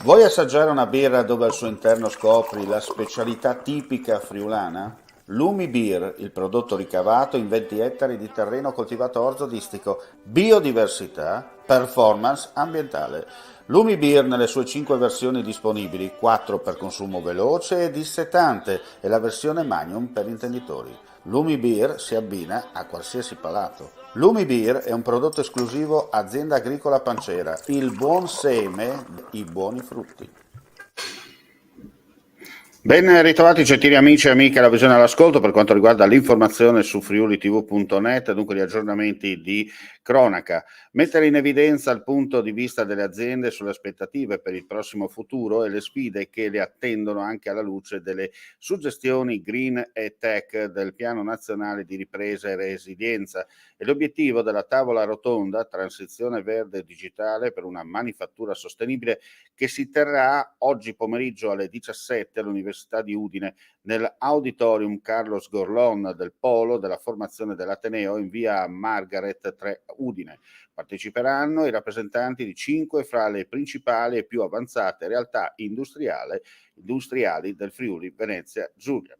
Vuoi assaggiare una birra dove al suo interno scopri la specialità tipica friulana? Lumi Beer, il prodotto ricavato in 20 ettari di terreno coltivato orzodistico, biodiversità, performance ambientale. Lumi Beer nelle sue 5 versioni disponibili, 4 per consumo veloce e dissetante e la versione Magnum per intenditori. Lumi Beer si abbina a qualsiasi palato. Lumi Beer è un prodotto esclusivo Azienda Agricola Pancera, il buon seme, i buoni frutti. Ben ritrovati gentili amici e amiche alla visione all'ascolto per quanto riguarda l'informazione su friulitv.net, dunque gli aggiornamenti di cronaca. Mettere in evidenza il punto di vista delle aziende sulle aspettative per il prossimo futuro e le sfide che le attendono anche alla luce delle suggestioni green e tech del Piano Nazionale di Ripresa e Resilienza e l'obiettivo della tavola rotonda Transizione Verde e Digitale per una manifattura sostenibile che si terrà oggi pomeriggio alle 17 all'Università di Udine nell'Auditorium Carlos Gorlon del Polo della formazione dell'Ateneo in via Margaret 3 Udine. Parteciperanno i rappresentanti di 5 fra le principali e più avanzate realtà industriali del Friuli Venezia Giulia.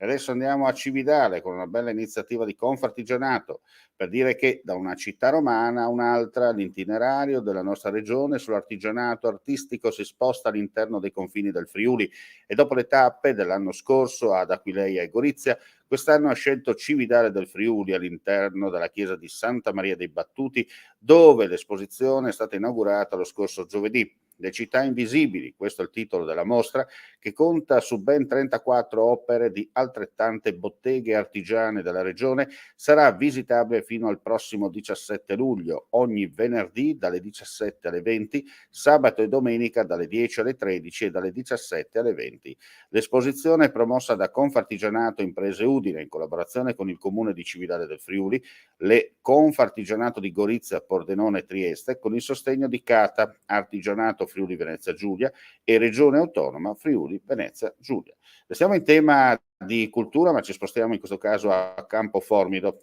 Adesso andiamo a Cividale con una bella iniziativa di Confartigianato per dire che da una città romana a un'altra l'itinerario della nostra regione sull'artigianato artistico si sposta all'interno dei confini del Friuli e dopo le tappe dell'anno scorso ad Aquileia e Gorizia, quest'anno ha scelto Cividale del Friuli all'interno della chiesa di Santa Maria dei Battuti, dove l'esposizione è stata inaugurata lo scorso giovedì. Le città invisibili, questo è il titolo della mostra, che conta su ben 34 opere di altrettante botteghe artigiane della regione, sarà visitabile fino al prossimo 17 luglio, ogni venerdì dalle 17 alle 20, sabato e domenica dalle 10 alle 13 e dalle 17 alle 20. L'esposizione è promossa da Confartigianato Imprese Udine in collaborazione con il Comune di Cividale del Friuli, le Confartigianato di Gorizia, Pordenone e Trieste, con il sostegno di Cata, Artigianato Friuli Venezia Giulia e Regione Autonoma Friuli Venezia Giulia. Restiamo in tema di cultura, ma ci spostiamo in questo caso a Campoformido.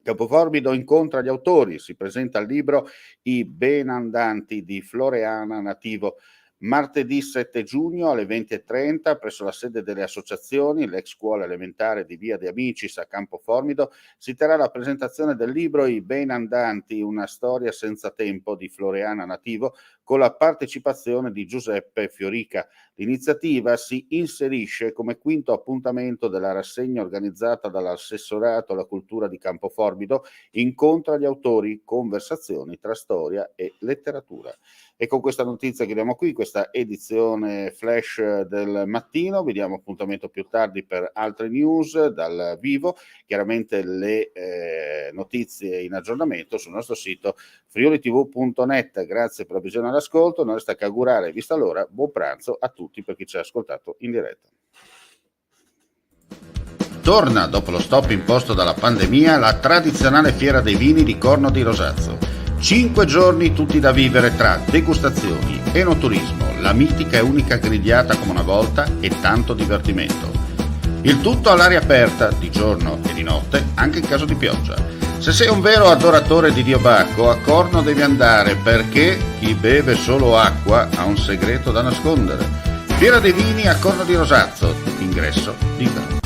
Campoformido incontra gli autori, si presenta il libro I Benandanti di Floreana Nativo. Martedì 7 giugno alle 20:30 presso la sede delle associazioni, l'ex scuola elementare di Via de Amicis a Campoformido, si terrà la presentazione del libro I Benandanti, una storia senza tempo di Floreana Nativo, con la partecipazione di Giuseppe Fiorica. L'iniziativa si inserisce come quinto appuntamento della rassegna organizzata dall'assessorato alla cultura di Campoformido, Incontra gli autori, conversazioni tra storia e letteratura. E con questa notizia chiudiamo qui questa edizione flash del mattino. Vi diamo appuntamento più tardi per altre news dal vivo. Chiaramente le notizie in aggiornamento sul nostro sito friulitv.net. Grazie per la visione e l'ascolto. Non resta che augurare, vista l'ora, buon pranzo a tutti per chi ci ha ascoltato in diretta. Torna dopo lo stop imposto dalla pandemia la tradizionale fiera dei vini di Corno di Rosazzo. 5 giorni tutti da vivere tra degustazioni, enoturismo, la mitica e unica grigliata come una volta e tanto divertimento. Il tutto all'aria aperta, di giorno e di notte, anche in caso di pioggia. Se sei un vero adoratore di Dio Bacco, a Corno devi andare perché chi beve solo acqua ha un segreto da nascondere. Fiera dei vini a Corno di Rosazzo, ingresso libero.